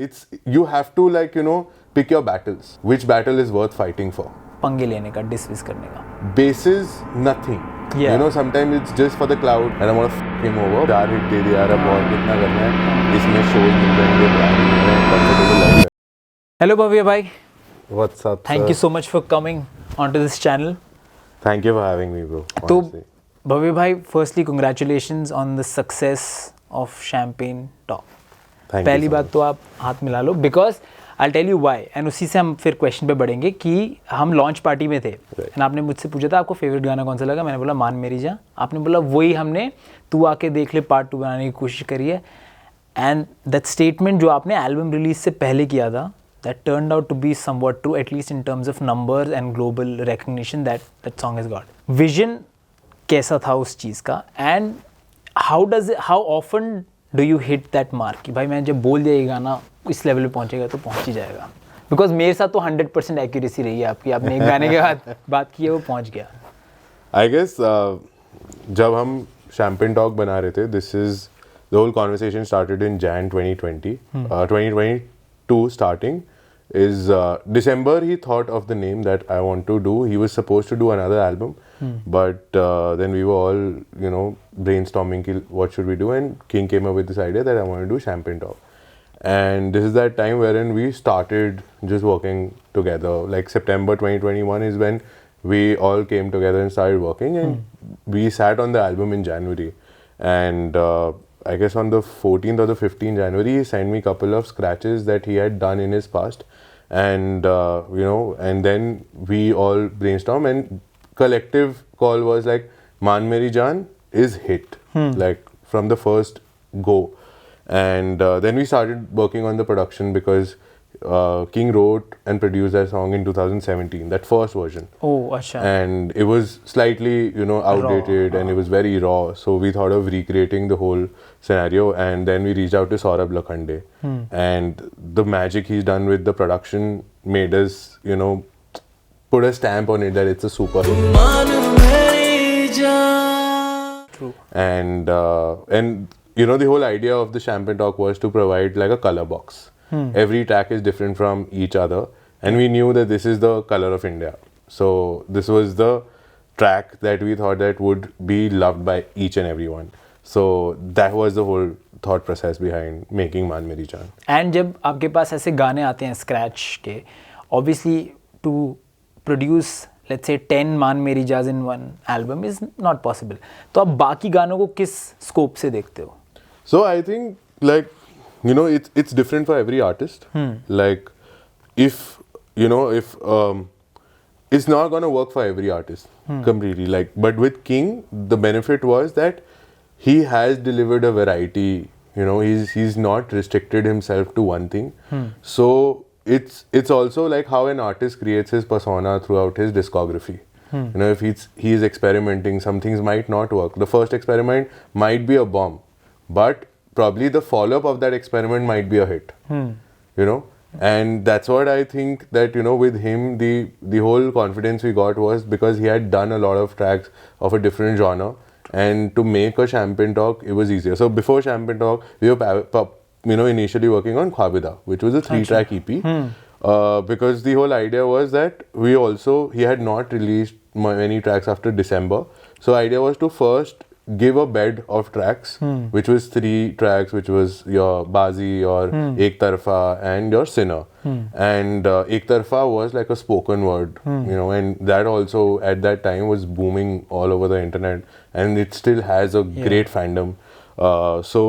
It's you have to pick your battles. Which battle is worth fighting for? पंगे लेने का, dismiss करने का. Basis nothing. Yeah. Sometimes it's just for the cloud and I want to f him over. 4 hit दे दिया यार, अब और कितना करना है? इसमें shows मिल जाएंगे, brand मिल रहे हैं, comfortable life है. Hello Bhavya bhai. What's up, Thank sir? you so much for coming onto this channel. Thank you for having me, bro. तो Honestly. Bhavya bhai, firstly congratulations on the success of Champagne Talk. Thank you पहली so बात much. तो आप हाथ मिला लो, because I tell you why, and उसी से हम फिर क्वेश्चन पे बढ़ेंगे कि हम लॉन्च पार्टी में थे एंड आपने मुझसे पूछा था आपको फेवरेट गाना कौन सा लगा. मैंने बोला मान मेरी जहाँ. आपने बोला वही हमने तू आके देख ले पार्ट 2 बनाने की कोशिश करी है. एंड दैट स्टेटमेंट जो आपने एल्बम रिलीज से पहले किया था, that turned out to be somewhat true, at least in terms of numbers and global recognition that song has got. Vision कैसा था उस चीज़ का, and how often do you hit that mark कि भाई मैंने जब बोल दिया ये गाना इस लेवल पे पहुंचेगा तो पहुंच ही जाएगा? बिकॉज मेरे साथ तो 100% एक्यूरेसी रही है आपकी. आपने एक गाने के बाद बात की है, वो पहुंच गया. I guess जब हम Champagne Talk बना रहे थे, this is the whole conversation started in Jan 2020. 2022 starting is December he thought of the name that I want to do. He was supposed to do another album, but then we were all brainstorming what should we do, and King came up with this idea that I want to do Champagne Talk. And this is that time wherein we started just working together. Like September 2021 is when we all came together and started working, and we sat on the album in January. And I guess on the 14th or the 15th January, he sent me a couple of scratches that he had done in his past. And and then we all brainstormed, and collective call was like, Maan Meri Jaan is hit, like from the first go. And then we started working on the production because King wrote and produced that song in 2017, that first version. Oh, अच्छा. And it was slightly, outdated and it was very raw. So we thought of recreating the whole scenario, and then we reached out to Saurabh Lakhande. And the magic he's done with the production made us, put a stamp on it that it's a super hit. True. And the whole idea of the Champagne Talk was to provide like a color box. Every track is different from each other, and we knew that this is the color of India. So this was the track that we thought that would be loved by each and everyone. So that was the whole thought process behind making Maan Meri Jaan. And जब आपके पास ऐसे गाने आते हैं scratch के, obviously to produce let's say 10 मान मेरी जाज in one album is not possible. तो आप बाकी गानों को किस स्कोप से देखते हो? So I think it's different for every artist. Like if it's not gonna work for every artist completely. Like, but with King, the benefit was that he has delivered a variety. He's not restricted himself to one thing. So it's also like how an artist creates his persona throughout his discography. If he's experimenting, some things might not work. The first experiment might be a bomb, but probably the follow-up of that experiment might be a hit. And that's what I think that with him the whole confidence we got was because he had done a lot of tracks of a different genre, and to make a Champagne Talk it was easier. So before Champagne Talk we were initially working on Khwabida, which was a 3-track EP. Because the whole idea was that he had not released many tracks after December, so idea was to first give a bed of tracks, which was 3 tracks, which was your Bazi, your Ek Tarfa, and your Sinner. And Ek Tarfa was like a spoken word, and that also at that time was booming all over the internet, and it still has a great fandom. So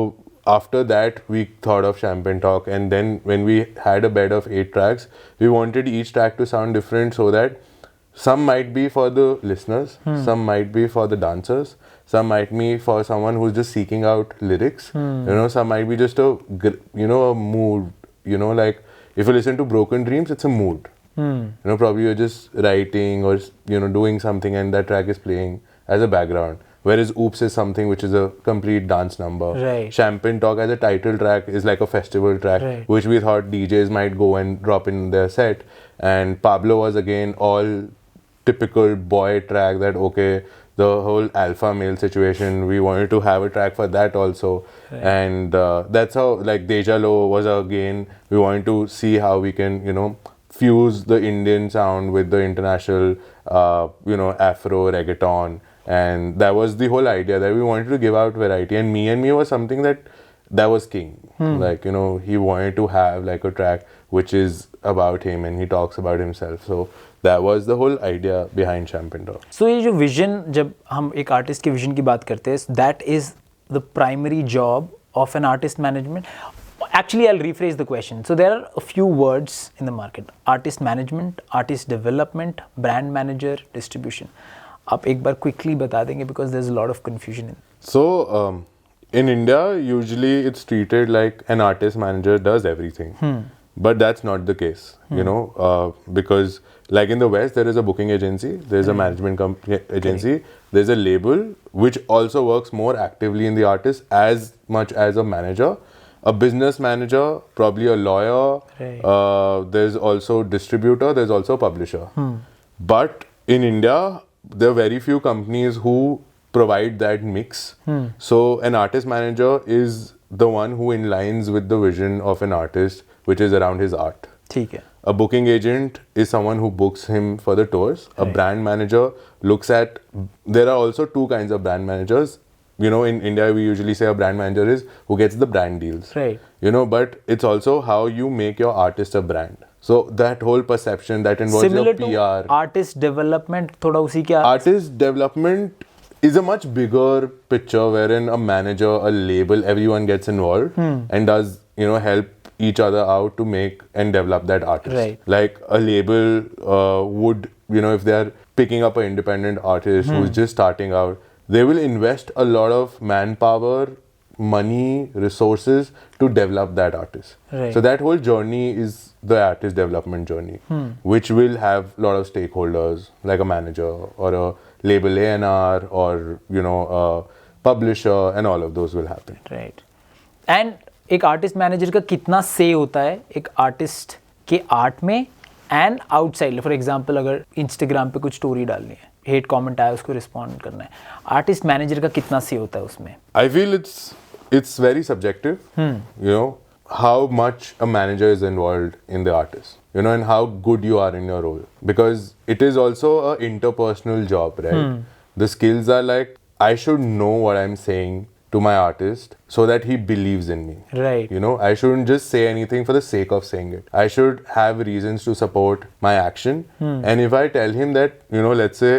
after that we thought of Champagne Talk, and then when we had a bed of 8 tracks, we wanted each track to sound different, so that some might be for the listeners, some might be for the dancers, some might be for someone who's just seeking out lyrics. Some might be just a mood. Like if you listen to Broken Dreams, it's a mood. Probably you're just writing or doing something, and that track is playing as a background. Whereas Oops is something which is a complete dance number. Right. Champagne Talk as a title track is like a festival track, which we thought DJs might go and drop in their set. And Pablo was again all typical boy track that, okay, the whole alpha male situation. We wanted to have a track for that also, and that's how like Deja Lo was again. We wanted to see how we can fuse the Indian sound with the international Afro reggaeton, and that was the whole idea, that we wanted to give out variety. And Me was something that was king. Like he wanted to have like a track which is about him and he talks about himself. So that was the whole idea behind Champagne Dog. So ये जो vision, जब हम एक artist के vision की बात करते हैं, that is the primary job of an artist management. Actually, I'll rephrase the question. So there are a few words in the market: artist management, artist development, brand manager, distribution. आप एक बार quickly बता देंगे because there's a lot of confusion in. So in India, usually it's treated like an artist manager does everything. But that's not the case, because like in the West, there is a booking agency, there's a management agency, there's a label which also works more actively in the artist as much as a manager, a business manager, probably a lawyer, there's also distributor, there's also publisher. But in India, there are very few companies who provide that mix. So an artist manager is the one who aligns with the vision of an artist, which is around his art. ठीक है. A booking agent is someone who books him for the tours. A brand manager looks at, there are also two kinds of brand managers. In India, we usually say a brand manager is who gets the brand deals. Right. But it's also how you make your artist a brand. So that whole perception that involves Similar your PR. to artist development, थोड़ा उसी के Artist development is a much bigger picture wherein a manager, a label, everyone gets involved and does, help each other out to make and develop that artist. Right. Like a label would, if they are picking up an independent artist who's just starting out, they will invest a lot of manpower, money, resources to develop that artist. Right. So that whole journey is the artist development journey, which will have a lot of stakeholders like a manager or a label A&R or a publisher, and all of those will happen. Right. And एक artist manager का कितना से होता है एक artist के art में and outside. For example अगर इंस्टाग्राम पे कुछ स्टोरी डालनी है, हेट कमेंट आया, उसको रिस्पॉन्ड करना है, आर्टिस्ट मैनेजर का कितना से होता है उसमें? I feel it's very subjective. How much a manager is involved in the artist, and how good you are in your role, because it is also a interpersonal job, right? The skills are like, I should know what I'm saying to my artist so that he believes in me. Right. I shouldn't just say anything for the sake of saying it. I should have reasons to support my action. And if I tell him that, let's say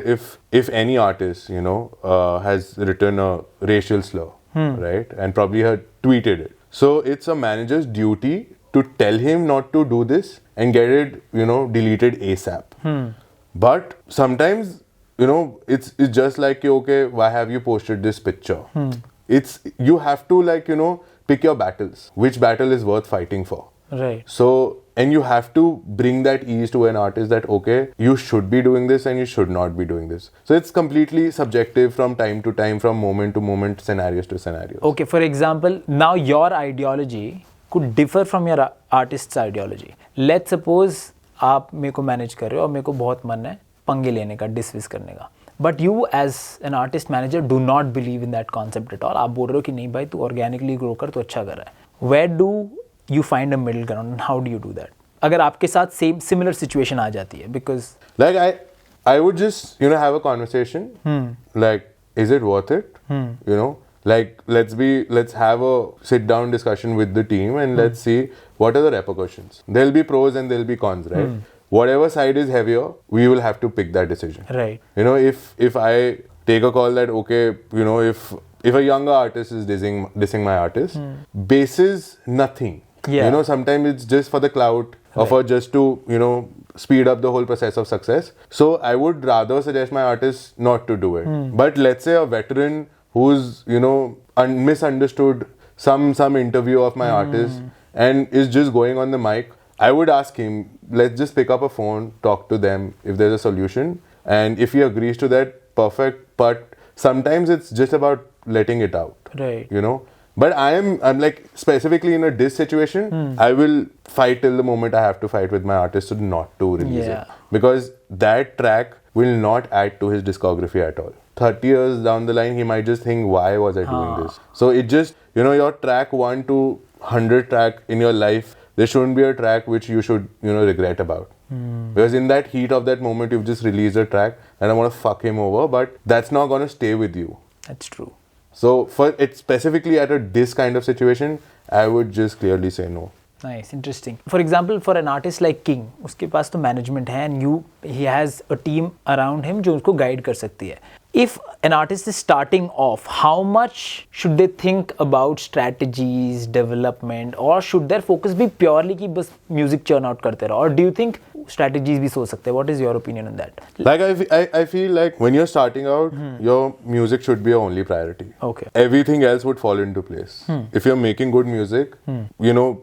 if any artist, has written a racial slur, right, and probably had tweeted it. So it's a manager's duty to tell him not to do this and get it, deleted ASAP. But sometimes, it's just like, okay, why have you posted this picture? You have to pick your battles. Which battle is worth fighting for? Right. So, and you have to bring that ease to an artist that, okay, you should be doing this and you should not be doing this. So it's completely subjective from time to time, from moment to moment, scenarios to scenarios. Okay, for example, now your ideology could differ from your artist's ideology. Let's suppose आप मेरे को manage कर रहे हो और मेरे को बहुत मन है पंगे लेने का, डिसविस करने का. But you as an artist manager do not believe in that concept at all. आप बोल रहे हो कि नहीं भाई, तू organically grow कर, तो अच्छा कर रहा है. Where do you find a middle ground and how do you do that? अगर आपके साथ similar situation आ जाती है, because like I would just have a conversation, like, is it worth it? Like let's have a sit down discussion with the team and let's see what are the repercussions. There'll be pros and there'll be cons, right? Whatever side is heavier, we will have to pick that decision. Right. If I take a call that, okay, if a younger artist is dissing my artist, bases nothing. Yeah. Sometimes it's just for the clout or for just to, speed up the whole process of success. So I would rather suggest my artist not to do it. But let's say a veteran who's, misunderstood some interview of my artist and is just going on the mic, I would ask him, let's just pick up a phone, talk to them if there's a solution. And if he agrees to that, perfect. But sometimes it's just about letting it out. Right. But I'm like, specifically in a diss situation, I will fight till the moment I have to fight with my artist to not to release it. Because that track will not add to his discography at all. 30 years down the line, he might just think, why was I doing this? So it just, your track 1 to 100 track in your life, there shouldn't be a track which you should, regret about. Because in that heat of that moment, you've just released a track and I want to fuck him over, but that's not going to stay with you. That's true. So for it specifically at this kind of situation, I would just clearly say no. Nice, interesting. For example, for an artist like King, उसके पास तो management है and he has a team around him जो उसको guide कर सकती है. If an artist is starting off, how much should they think about strategies, development, or should their focus be purely कि बस music churn out करते रहो? Or do you think strategies भी सोच सकते हैं? What is your opinion on that? Like I feel like when you're starting out, your music should be your only priority. Okay. Everything else would fall into place. If you're making good music,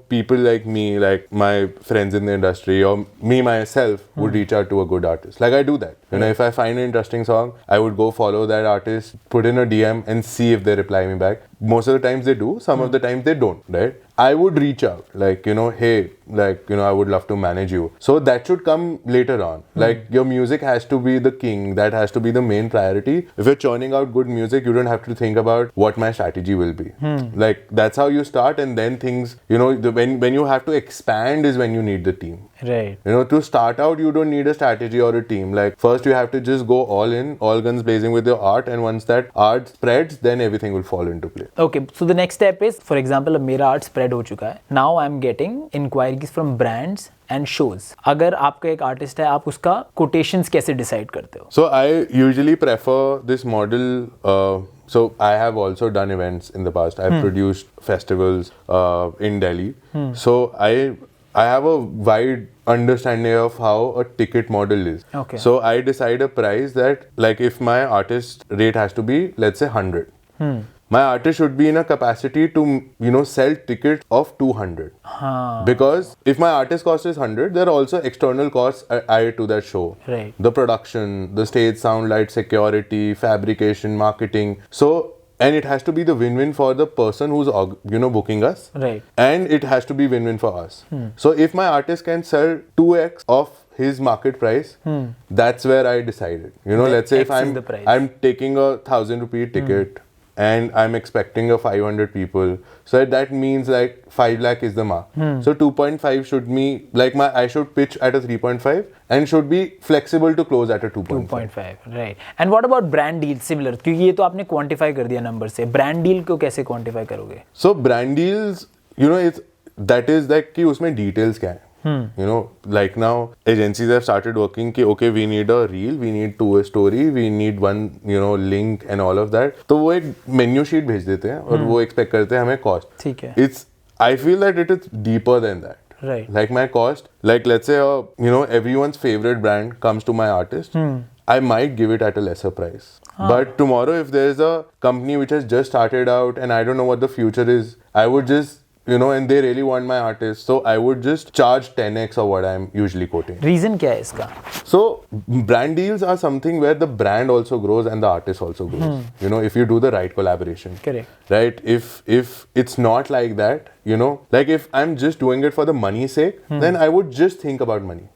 people like me, like my friends in the industry, or me myself would reach out to a good artist. Like I do that. If I find an interesting song, I would go follow that artist, put in a DM and see if they reply me back. Most of the times they do, some of the times they don't, right? I would reach out, like, hey, like, I would love to manage you. So that should come later on. Like, your music has to be the king. That has to be the main priority. If you're churning out good music, you don't have to think about what my strategy will be. Like, that's how you start, and then things, when you have to expand is when you need the team. Right. To start out, you don't need a strategy or a team. Like, first you have to just go all in, all guns blazing with your art, and once that art spreads, then everything will fall into place. Okay, so the next step is, for example, मेरा art spread हो चुका है. Now I'm getting inquiries from brands and shows. अगर आपका एक artist है, आप उसका quotations कैसे decide करते हो? So I usually prefer this model. So I have also done events in the past. I've produced festivals in Delhi. So I have a wide understanding of how a ticket model is. Okay. So I decide a price that, like, if my artist rate has to be, let's say 100. My artist should be in a capacity to, sell tickets of 200. Because if my artist cost is 100, there are also external costs added to that show. Right. The production, the stage, sound, light, security, fabrication, marketing. So, and it has to be the win-win for the person who's, booking us. Right. And it has to be win-win for us. So if my artist can sell 2x of his market price, that's where I decided. Let's say if I'm taking a 1,000 rupee ticket, and I'm expecting a 500 people. So that means like 5 lakh is the mark. So 2.5 should be like I should pitch at a 3.5 and should be flexible to close at a 2.5. 2.5, right. And what about brand deals similar? क्योंकि ये तो आपने quantify कर दिया number से. Brand deal को कैसे quantify करोगे? So brand deals, that is like कि उसमें details क्या है? Like now agencies have started working कि okay, we need a reel, we need a story, we need one link and all of that. तो वो एक menu sheet भेज देते हैं और वो expect करते हैं हमें cost. ठीक है. I feel that it is deeper than that. Right. Like my cost, like let's say everyone's favorite brand comes to my artist. I might give it at a lesser price. But tomorrow if there's a company which has just started out and I don't know what the future is, I would just and they really want my artist, so I would just charge 10x of what I'm usually quoting. Reason क्या है इसका? So brand deals are something where the brand also grows and the artist also grows. If you do the right collaboration. Correct. Right? If it's not like that, like if I'm just doing it for the money's sake, then I would just think about money.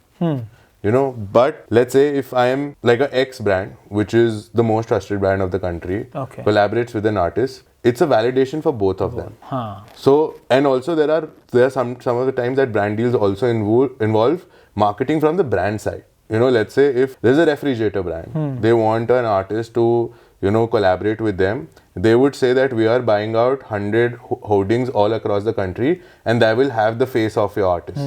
But let's say if I am like a X brand, which is the most trusted brand of the country, collaborates with an artist, it's a validation for both of them. So, and also there are some of the times that brand deals also involve marketing from the brand side. Let's say if there's a refrigerator brand, they want an artist to, collaborate with them. They would say that we are buying out 100 hoardings all across the country and that will have the face of your artist.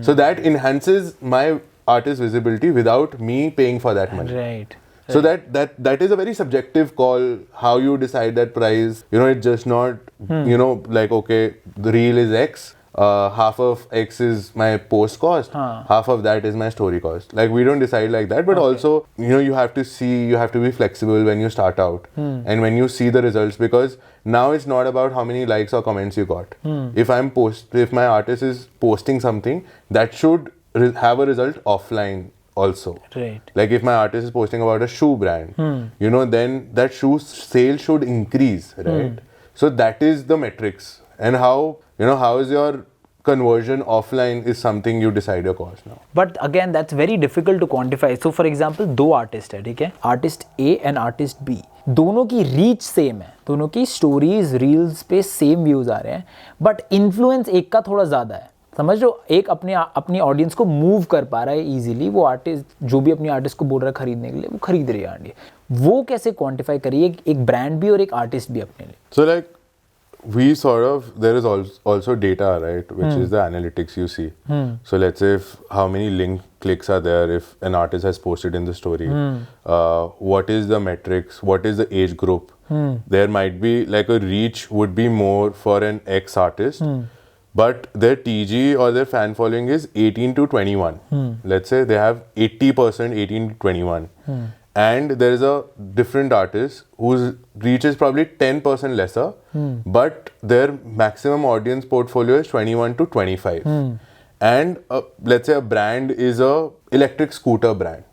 So that enhances my artist visibility without me paying for that money. Right. So that is a very subjective call, how you decide that price. It's just not, like, okay, the reel is X, half of X is my post cost, half of that is my story cost. Like, we don't decide like that, but also, you have to be flexible when you start out and when you see the results, because now it's not about how many likes or comments you got. If my artist is posting something, that should have a result offline also. Right. Like if my artist is posting about a shoe brand, then that shoe sale should increase, right? So that is the metrics. And how is your conversion offline is something you decide your course now. But again, that's very difficult to quantify. So for example, दो artist है, ठीक है, artist A and artist B, दोनों की reach same है, दोनों की stories reels पे सेम व्यूज आ रहे हैं, बट इन्फ्लुएंस एक का थोड़ा ज़्यादा है. समझ लो, एक अपनी ऑडियंस को मूव कर पा रहा है इजीली, वो आर्टिस्ट जो भी अपनी आर्टिस्ट को बोल रहा है खरीदने के लिए, वो खरीद रही है. वो कैसे क्वांटिफाई करिए, एक ब्रांड भी और एक आर्टिस्ट भी अपने लिए? So like we sort of, there is also data, right, which is the analytics you see. So let's say how many link clicks are there if an artist has posted in the story, what is the metrics, what is the age group. There might be like a reach would be more for an ex artist, but their TG or their fan following is 18 to 21. Let's say they have 80% 18 to 21. And there is a different artist whose reach is probably 10% lesser, but their maximum audience portfolio is 21 to 25. And let's say a brand is a electric scooter brand,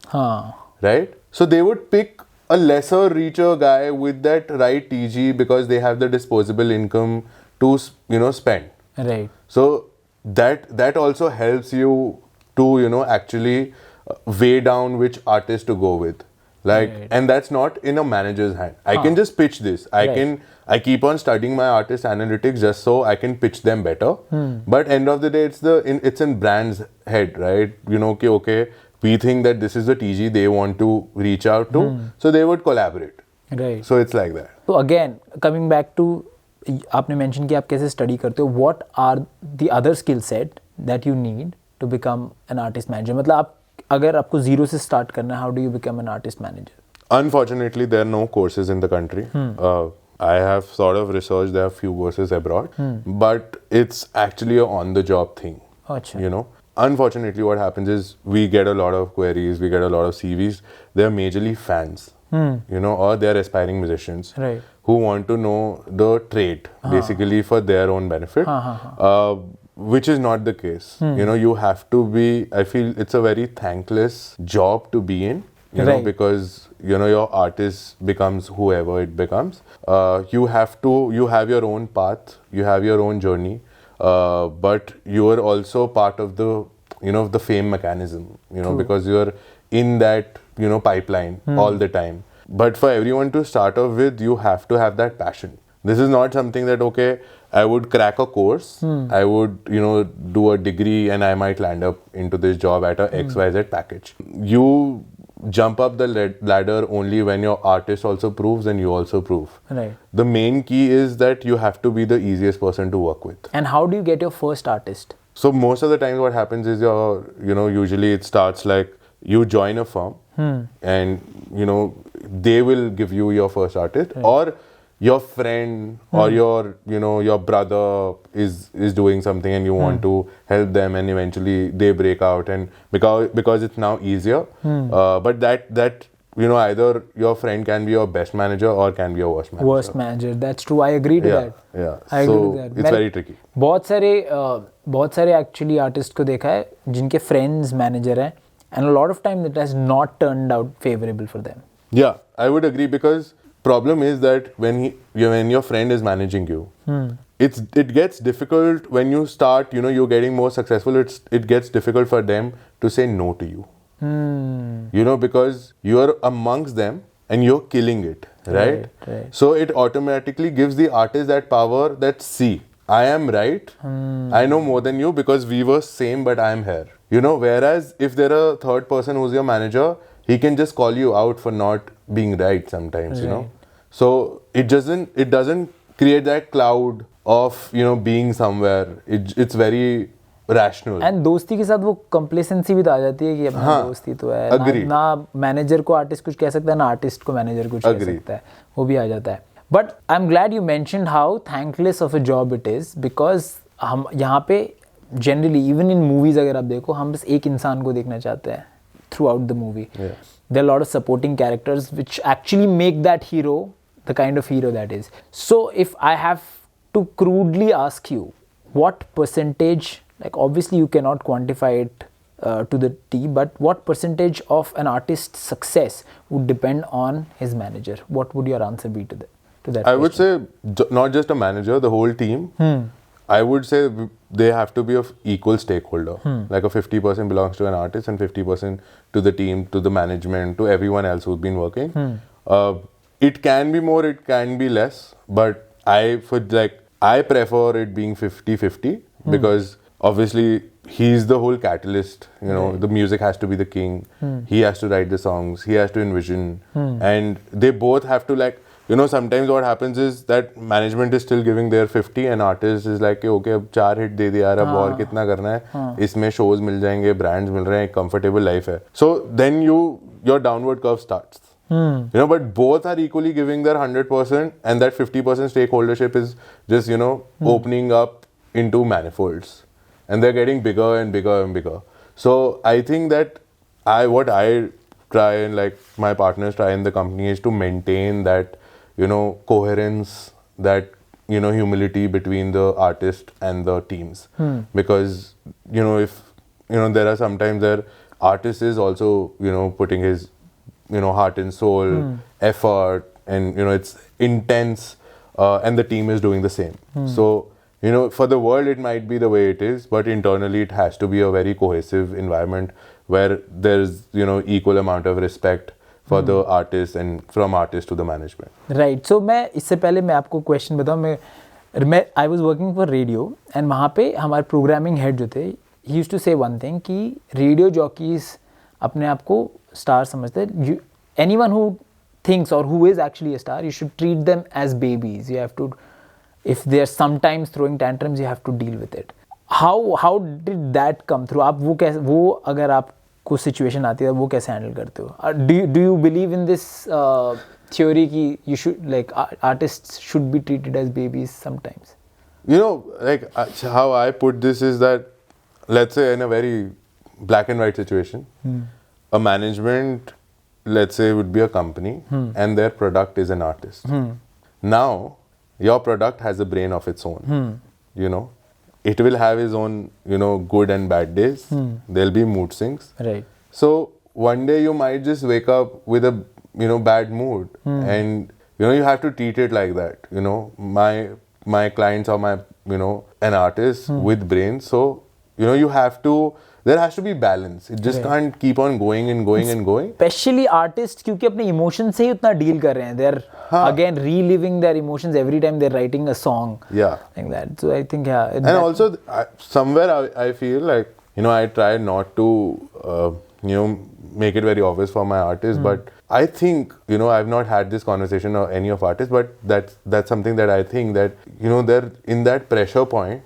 right? So they would pick a lesser reacher guy with that right TG because they have the disposable income to spend. Right. So that also helps you to actually weigh down which artist to go with. Like, right. And that's not in a manager's hand. I can just pitch this. I keep on studying my artist analytics just so I can pitch them better. But end of the day, it's in brand's head, right? Okay, we think that this is the TG they want to reach out to, so they would collaborate. Right. So it's like that. So again, coming back to, आपने mention कि आप कैसे study करते हो. What are the other skill set that you need to become an artist manager? मतलब आप अगर आपको zero से start करना है, how do you become an artist manager? Unfortunately, there are no courses in the country. I have sort of researched, there are few courses abroad, but it's actually a on-the-job thing. Achha. Unfortunately, what happens is we get a lot of queries, we get a lot of CVs. They're majorly fans, or they're aspiring musicians, right, who want to know the trade, basically for their own benefit. Which is not the case. You have to be, I feel it's a very thankless job to be in, right, because, your artist becomes whoever it becomes. You have your own path, you have your own journey, but you are also part of the, the fame mechanism, because you're in that, pipeline all the time. But for everyone to start off with, you have to have that passion. This is not something that, okay, I would crack a course, I would, do a degree and I might land up into this job at a XYZ package. You jump up the ladder only when your artist also proves and you also prove. Right. The main key is that you have to be the easiest person to work with. And how do you get your first artist? So most of the time what happens is usually it starts like you join a firm and, they will give you your first artist, right, or your friend or your brother is doing something and you want to help them and eventually they break out, and because it's now easier, but that either your friend can be your best manager or can be your worst manager. Worst manager, that's true. I agree to that. Yeah. I agree to that. It's very tricky. बहुत सारे actually artists को देखा है जिनके friends manager हैं, and a lot of time it has not turned out favorable for them. Yeah, I would agree, because problem is that when your friend is managing you, it gets difficult when you start, you're getting more successful. It gets difficult for them to say no to you. Because you're amongst them and you're killing it, right? So it automatically gives the artist that power that, see, I am right. I know more than you because we were same, but I am here. Whereas if there are a third person who's your manager, he can just call you out for not being right sometimes, So it doesn't create that cloud of, being somewhere. It's very rational. And दोस्ती के साथ वो complacency भी तो आ जाती है कि अपना दोस्ती तो है, ना मैनेजर को आर्टिस्ट कुछ कह सकता है, ना आर्टिस्ट को मैनेजर कुछ कह सकता है, वो भी आ जाता है. But I'm glad you mentioned how thankless of a job it is, because हम यहाँ पे generally even in movies अगर आप देखो, हम बस एक इंसान को देखना चाहते हैं throughout the movie. There are a lot of supporting characters which actually make that hero the kind of hero that is. So if I have to crudely ask you, what percentage, like obviously you cannot quantify it to the T, but what percentage of an artist's success would depend on his manager? What would your answer be to that? I would say not just a manager, the whole team. I would say they have to be of equal stakeholder. Like a 50% belongs to an artist and 50% to the team, to the management, to everyone else who's been working. It can be more, it can be less, but I prefer it being 50-50 because obviously he's the whole catalyst. You know, the music has to be the king. He has to write the songs. He has to envision, and they both have to like. You know, sometimes what happens is that management is still giving their 50 and artist is like, okay, अब 4 hit दे दिया यार, अब और कितना करना है, इसमें shows मिल जाएंगे, brands मिल रहे हैं, एक comfortable life है. So then your downward curve starts. You know, but both are equally giving their 100%, and that 50% stakeholdership is just, you know, opening up into manifolds, and they're getting bigger and bigger and bigger. So I think that what I try and like my partners try in the company is to maintain that, you know, coherence, that, you know, humility between the artist and the teams. Because, you know, if, you know, there are sometimes there artist is also, you know, putting his, you know, heart and soul, effort, and, you know, it's intense, and the team is doing the same. So, you know, for the world it might be the way it is, but internally it has to be a very cohesive environment where there's, you know, equal amount of respect for the artist and from artist to the management. Right. So मैं इससे पहले मैं आपको question बताऊँ, मैं I was working for radio and वहाँ पे हमारे प्रोग्रामिंग हेड जो थे, he used to say one thing कि रेडियो जॉकीज अपने आप को स्टार समझते हैं. Anyone who thinks or who is actually a star, you should treat them as babies. You have to, if they are sometimes throwing tantrums, you have to deal with it. How did that come through? आप वो अगर आप को situation आती है वो कैसे handle करते हो? Do you believe in this theory कि you should like artists should be treated as babies sometimes? You know, like how I put this is that, let's say in a very black and white situation, a management, let's say, would be a company and their product is an artist. Now your product has a brain of its own. You know, it will have its own, you know, good and bad days. There'll be mood swings. Right. So one day you might just wake up with a, you know, bad mood, and, you know, you have to treat it like that. You know, my clients are my, you know, an artist with brains. So, you know, you have to, there has to be balance. It just can't keep on going and going and going. Especially artists क्योंकि अपने emotions से ही उतना deal कर रहे हैं. They're again reliving their emotions every time they're writing a song. Yeah. Like that. So I think And also somewhere I feel like, you know, I try not to, you know, make it very obvious for my artists, but I think, you know, I've not had this conversation or any of artists, but that's something that I think that, you know, they're in that pressure point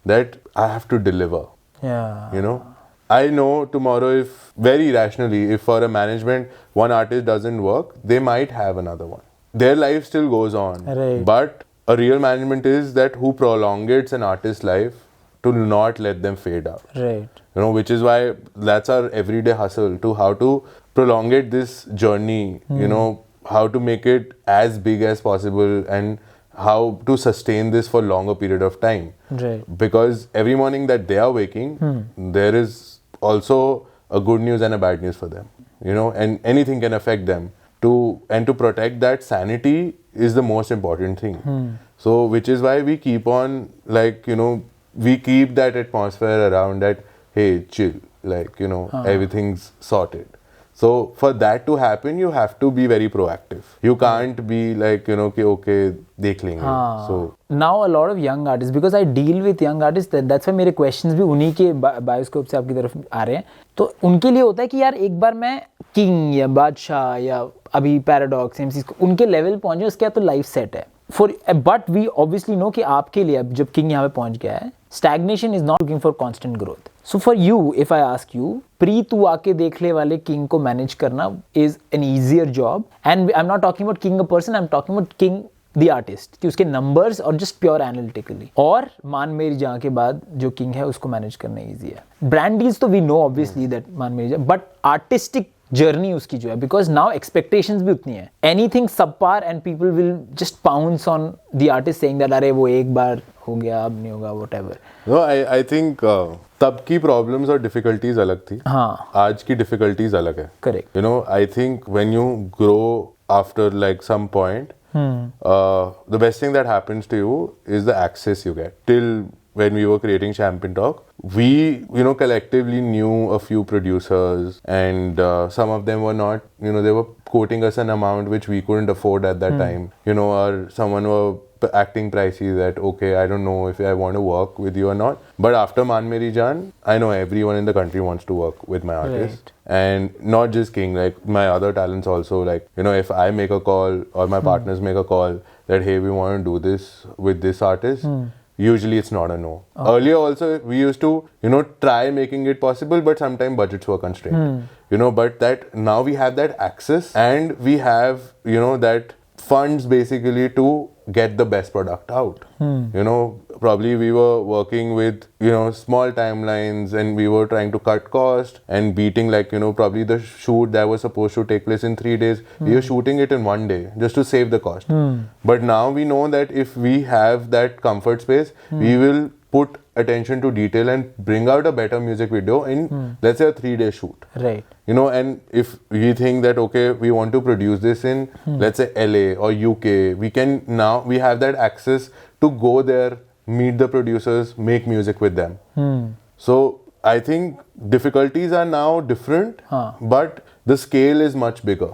that I have to deliver. Yeah. You know, I know tomorrow, if very rationally, if for a management one artist doesn't work, they might have another one. Their life still goes on. Right. But a real management is that who prolongates an artist's life to not let them fade out. Right. You know, which is why that's our everyday hustle, to how to prolongate this journey, you know, how to make it as big as possible and how to sustain this for longer period of time. Right. Because every morning that they are waking, there is also a good news and a bad news for them. You know, and anything can affect them. To protect that sanity is the most important thing. So, which is why we keep on, like, you know, we keep that atmosphere around that, hey, chill, like, you know, everything's sorted. So for that to happen, you have to be very proactive. You can't be like, you know, okay, dekh lenge. So now a lot of young artists, because I deal with young artists, that's why मेरे questions भी उन्हीं के bioscope से आपकी तरफ आ रहे हैं. तो उनके लिए होता है कि यार एक बार मैं किंग या बादशाह या अभी पैराडॉक्स एमसी उनके लेवल पहुंचे, उसके बाद तो लाइफ सेट है. But we obviously know कि आपके लिए अब जब किंग यहाँ पे पहुंच गया है, stagnation is not looking for constant growth. So for you, if I ask you, pre तू आके देखले वाले किंग को मैनेज करना is an easier job, and I'm not talking about king a person, I'm talking about king the artist, कि उसके numbers और just pure analytically, और मान मेरी जहाँ के बाद जो किंग है उसको मैनेज करना easy है. Brand deals तो we know obviously that मान मेरी जहाँ, but artistic जर्नी उसकी जो है, बिकॉज नाउ एक्सपेक्टेशंस भी उतनी है. Anything subpar and people will just pounce on the artist saying that अरे वो एक बार हो गया अब नहीं होगा व्हाटएवर. नो आई थिंक तब की प्रॉब्लम्स और डिफिकल्टीज अलग थी. हाँ, आज की डिफिकल्टीज अलग है. Correct. You know, I think when you grow after like some point, The best thing that happens to you is the access you get. Till when we were creating Champagne Talk, we, collectively knew a few producers, and some of them were not, they were quoting us an amount which we couldn't afford at that time, or someone were acting pricey that, okay, I don't know if I want to work with you or not. But after Maan Meri Jaan, I know everyone in the country wants to work with my artist. Right. And not just King, like my other talents also, like, if I make a call or my partners make a call that, hey, we want to do this with this artist, usually it's not a no. Earlier also, we used to, try making it possible, but sometimes budgets were constrained. But that now we have that access, and we have, that funds basically to get the best product out. Probably we were working with, small timelines, and we were trying to cut cost and beating, like, probably the shoot that was supposed to take place in 3 days, we were shooting it in 1 day just to save the cost. But now we know that if we have that comfort space, we will put attention to detail and bring out a better music video in, let's say, a 3-day shoot. Right. And if we think that, okay, we want to produce this in, let's say, LA or UK, we have that access to go there, meet the producers, make music with them. So I think difficulties are now different, but the scale is much bigger.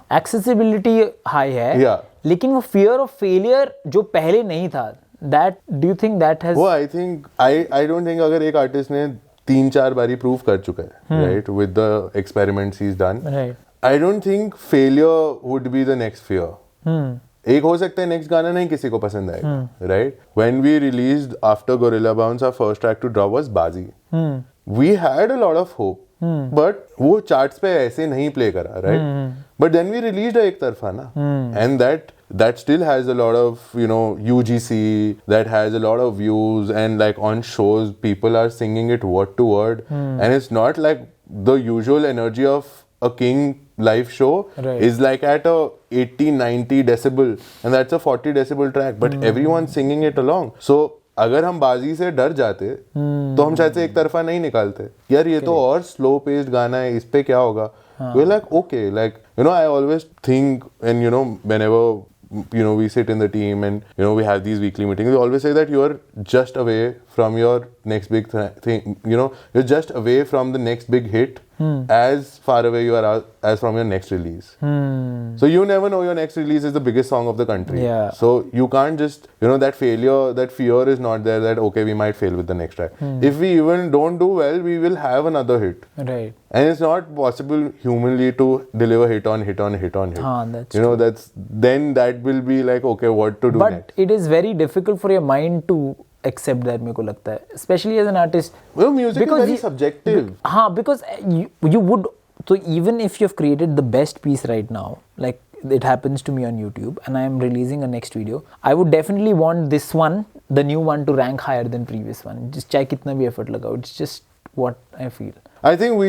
Accessibility high है. Yeah. लेकिन वो fear of failure जो पहले नहीं था, that do you think that has? वो I think I don't think अगर एक artist ने 3-4 बारी प्रूव कर चुका है, right, with the experiments he's done, Right. I don't think failure would be the next fear. एक हो सकता है नेक्स्ट गाना नहीं किसी को पसंद आएगा, right? When we released after Gorilla Bounce, our first track to drop was Bazi. We had a lot of hope, but वो charts पे ऐसे नहीं play करा, right? But then we released एक तरफा ना, and that still has a lot of, UGC, that has a lot of views, and like on shows people are singing it word to word, and it's not like the usual energy of a King live show is like at a 80-90 decibel, and that's a 40 decibel track, but everyone's singing it along. So अगर हम बाजी से डर जाते तो हम शायद से एक तरफा नहीं निकालते, यार ये तो और स्लो पेस्ड गाना है, इस पे क्या होगा. We're like, okay, like, I always think, and whenever we sit in the team and we have these weekly meetings, we always say that you are just away from your next big thing, you're just away from the next big hit, as far away you are as from your next release. So you never know your next release is the biggest song of the country. Yeah. So you can't just, that failure, that fear is not there that, okay, we might fail with the next track. If we even don't do well, we will have another hit. Right. And it's not possible humanly to deliver hit on hit on hit on hit. That's true. Then that will be like, okay, what to do next? But it is very difficult for your mind to accept that, मेरे को लगता है, especially as an artist. Well, music is very subjective. Because you would, so even if you've created the best piece right now, like it happens to me on YouTube, and I am releasing a next video, I would definitely want this one, the new one, to rank higher than previous one. Just चाहे कितना भी effort लगाओ, it's just what I feel. I think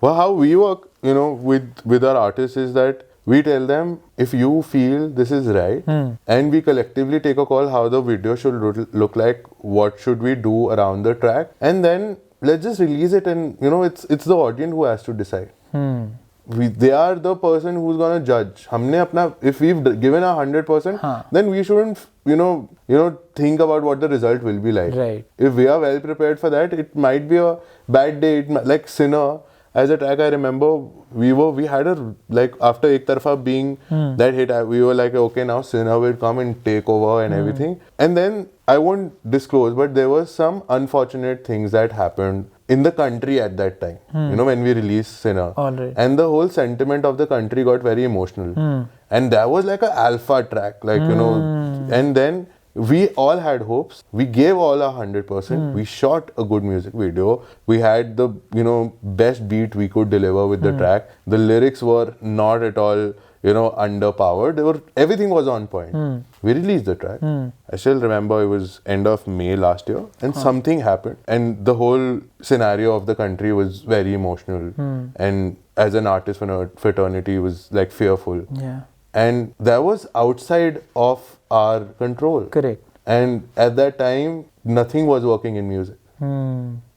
how we work, with our artists is that we tell them, if you feel this is right, and we collectively take a call how the video should look like, what should we do around the track, and then let's just release it, and it's the audience who has to decide. They are the person who's gonna judge. If we've given 100%, then we shouldn't think about what the result will be like. Right. If we are well prepared for that, it might be a bad day. Like Sinner, as a track, I remember we had after Ek Tarfa being that hit, we were like, okay, now Sinner will come and take over and everything. And then I won't disclose, but there were some unfortunate things that happened in the country at that time, when we released Sinner. Right. And the whole sentiment of the country got very emotional. And that was like a alpha track, and then we all had hopes. We gave all our 100%. We shot a good music video. We had the, best beat we could deliver with the track. The lyrics were not at all, underpowered. Everything was on point. We released the track. I still remember it was end of May last year, and something happened. And the whole scenario of the country was very emotional. And as an artist fraternity, was like fearful. Yeah. And that was outside of our control. Correct. And at that time, nothing was working in music.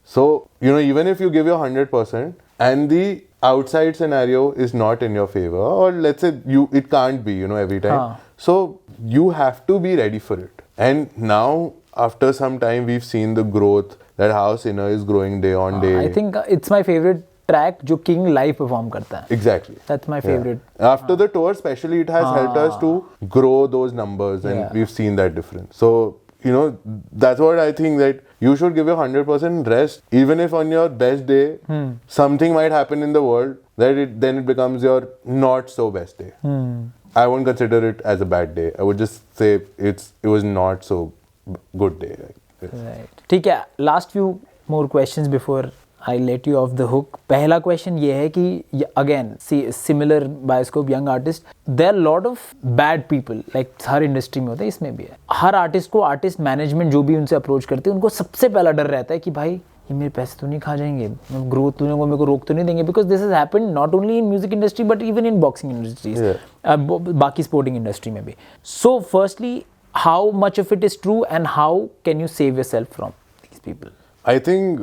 So, even if you give your 100% and the outside scenario is not in your favor, or let's say it can't be, every time. So you have to be ready for it. And now, after some time, we've seen the growth, that how Sinner is growing day on day. I think it's my favorite track जो King live perform करता है. Exactly. That's my favorite. After the tour, especially, it has helped us to grow those numbers, and we've seen that difference. So, you know, that's what I think, that you should give your 100% rest, even if on your best day, something might happen in the world, that then it becomes your not so best day. I won't consider it as a bad day. I would just say it was not so good day. Right. ठीक है. Last few more questions before I let you off the hook. पहला question ये है कि again, see similar bioscope young artist, there are a lot of bad people, like her industry में होता है, इसमें भी है. हर आर्टिस्ट को आर्टिस्ट मैनेजमेंट जो भी उनसे अप्रोच करते हैं, उनको सबसे पहला डर रहता है कि भाई ये मेरे पैसे तो नहीं खा जाएंगे, ग्रोथ तो मेरे को रोक तो नहीं देंगे, because this has happened not only in music industry but even in boxing industries, बाकी स्पोर्टिंग इंडस्ट्री में भी. So firstly, how much of it is true and how can you save yourself from these people? I think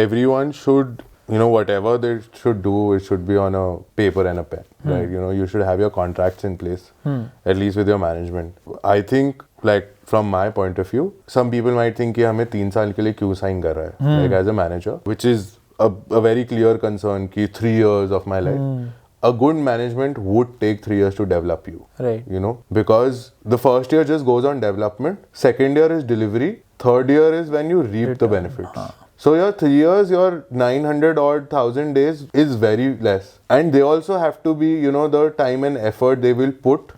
everyone should, you know, whatever they should do, it should be on a paper and a pen, right? You know, you should have your contracts in place, at least with your management. I think, like, from my point of view, some people might think कि हमें 3 साल के लिए क्यों sign कर रहा है, like as a manager, which is a very clear concern कि 3 years of my life. A good management would take 3 years to develop you. Right. You know, because the first year just goes on development, second year is delivery, third year is when you reap the benefits. So your 3 years, your 900 odd thousand days is very less. And they also have to be, you know, the time and effort they will put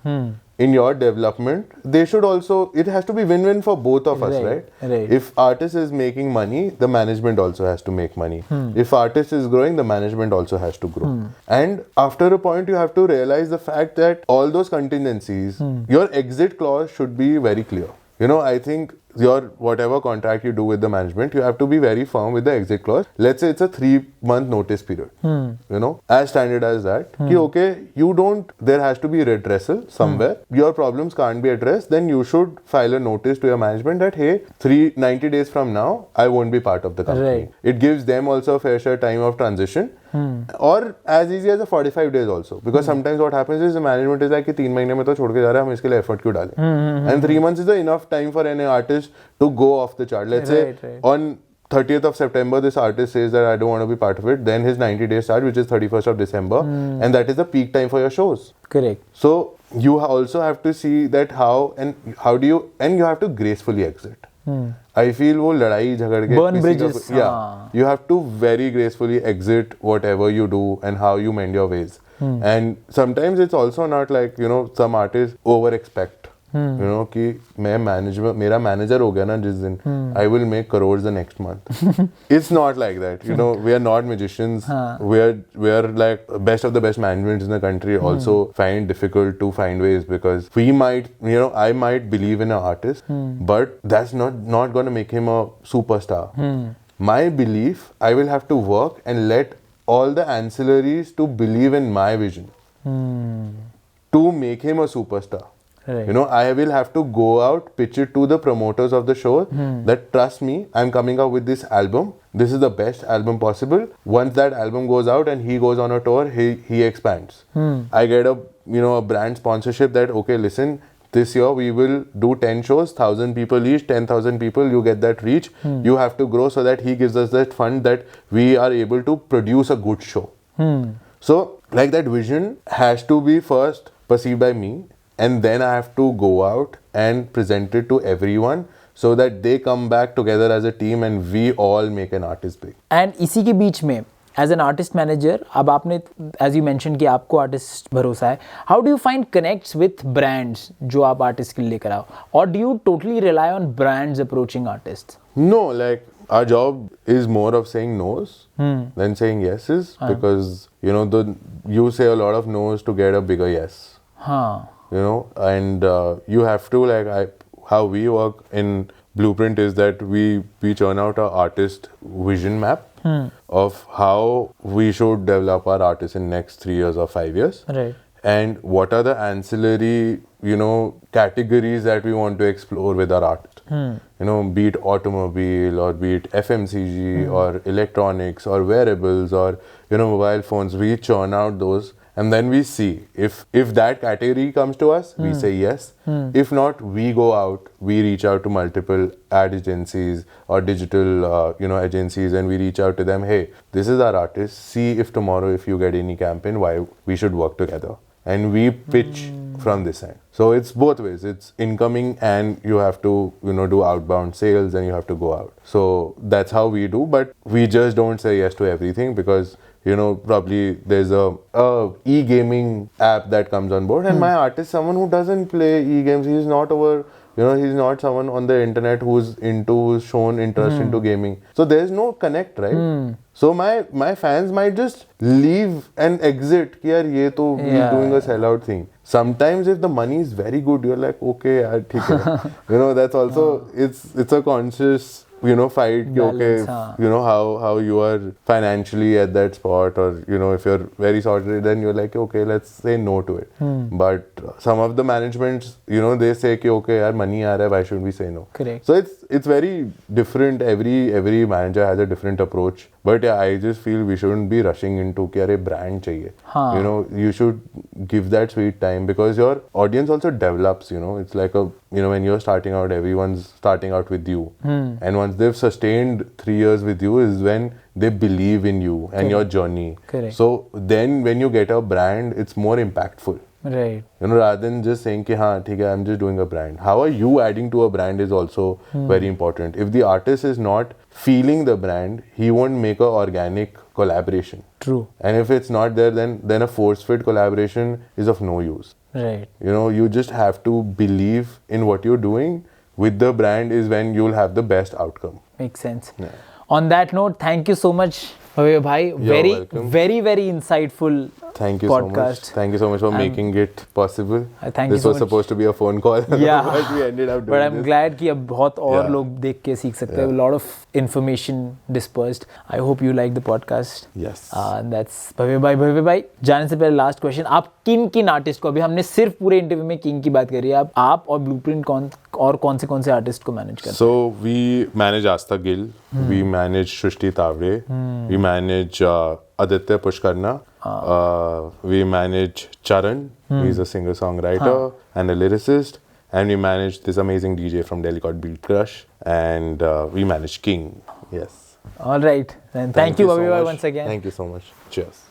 in your development. They should also, it has to be win-win for both of us, right? If artist is making money, the management also has to make money. If artist is growing, the management also has to grow. And after a point, you have to realize the fact that all those contingencies, your exit clause should be very clear. You know, I think your whatever contract you do with the management, you have to be very firm with the exit clause. Let's say it's a 3-month notice period. You know, as standard as that. Ki, okay, you don't, there has to be redressal somewhere. Your problems can't be addressed. Then you should file a notice to your management that, hey, 90 days from now, I won't be part of the company. Right. It gives them also a fair share time of transition. Or as easy as a 45 days also, because sometimes what happens is the management is like कि 3 महीने में तो छोड़ के जा रहा है, हम इसके लिए effort क्यों डालें? And 3 months is enough time for any artist to go off the chart. Let's say on 30th of September, this artist says that I don't want to be part of it. Then his 90 days start, which is 31st of December, and that is the peak time for your shows. Correct. So you also have to see that how do you, and you have to gracefully exit. I feel वो लड़ाई झगड़ के burn bridges. You have to very gracefully exit whatever you do and how you mend your ways. And sometimes it's also not like, you know, some artists over expect. You know कि मेरा manager हो गया ना जिस दिन, I will make crores the next month. It's not like that. You know, we are not magicians. We are like best of the best management in the country. Also find difficult to find ways, because we might, you know, I might believe in an artist, but that's not going to make him a superstar. My belief, I will have to work and let all the ancillaries to believe in my vision to make him a superstar. Right. You know, I will have to go out, pitch it to the promoters of the show that trust me, I'm coming out with this album. This is the best album possible. Once that album goes out and he goes on a tour, he expands. I get a brand sponsorship that, okay, listen, this year we will do 10 shows, 1,000 people each, 10,000 people, you get that reach. You have to grow, so that he gives us that fund that we are able to produce a good show. So, like, that vision has to be first perceived by me. And then I have to go out and present it to everyone, so that they come back together as a team and we all make an artist big. And इसी के बीच में, as an artist manager, अब आपने, as you mentioned कि आपको artist भरोसा है, how do you find connects with brands जो आप artist के लिए लेकर आओ? Or do you totally rely on brands approaching artists? No, like, our job is more of saying no's than saying yeses, because, you know, you say a lot of no's to get a bigger yes. You know, and you have to, like, how we work in Blueprint is that we churn out our artist vision map of how we should develop our artists in next 3 years or 5 years. Right. And what are the ancillary, you know, categories that we want to explore with our art. You know, be it automobile or be it FMCG or electronics or wearables or, you know, mobile phones. We churn out those and then we see if that category comes to us, we say yes. If not, we go out, we reach out to multiple ad agencies or digital agencies, and we reach out to them. Hey, this is our artist. See if tomorrow if you get any campaign, why we should work together. And we pitch from this end. So it's both ways. It's incoming, and you have to do outbound sales, and you have to go out. So that's how we do. But we just don't say yes to everything, because probably there's a e-gaming app that comes on board, and my artist, someone who doesn't play e-games, he's not over. He's not someone on the internet who's shown interest into gaming. So there's no connect, right? So my fans might just leave and exit. Ki yaar, ye to he's doing a sellout thing. Sometimes if the money is very good, you're like, okay, yaar, theek hai. That's also it's a conscious fight. Balance, okay, how you are financially at that spot, or if you're very sorted, then you're like, okay, let's say no to it. But some of the managements, they say ki, okay, yaar, money aa raha hai, why should we say no? Correct. So it's very different. Every manager has a different approach. But yeah, I just feel we shouldn't be rushing into कि अरे brand चाहिए. You should give that sweet time, because your audience also develops. It's like when you're starting out, everyone's starting out with you, and once they've sustained 3 years with you is when they believe in you and your journey. Correct. So then when you get a brand, it's more impactful. Right. Rather than just saying कि हाँ ठीक है, I'm just doing a brand. How are you adding to a brand is also very important. If the artist is not feeling the brand, he won't make a organic collaboration. True. And if it's not there, then a force-fit collaboration is of no use. Right. You just have to believe in what you're doing. With the brand is when you'll have the best outcome. Makes sense. Yeah. On that note, thank you so much, Bhavya bhai. You're welcome. Very, very insightful Thank you podcast. so much. Thank you so much for making it possible. Thank you this so was much. supposed to be a phone call. Yeah. But we ended up doing But I'm this. glad कि अब बहुत और Yeah. लोग देख के सीख सकते हैं. A lot of information dispersed. I hope you like the podcast. Yes. That's Bhavya bhai. जाने से पहले last question. आप किन आर्टिस्ट को, अभी हमने सिर्फ पूरे इंटरव्यू में किंग की बात करी है, आप और ब्लूप्रिंट कौन से आर्टिस्ट को मैनेज करते हैं? So we manage Asta Gill, we manage Shrishti Tavre, we manage Aditya Pushkarna, we manage Charan, he's a singer-songwriter and a lyricist, and we manage this amazing DJ from Delhi called Beat Crush, and we manage King. Yes. All right. Then thank you, so Bhavya bhai, much. once again. Thank you so much. Cheers.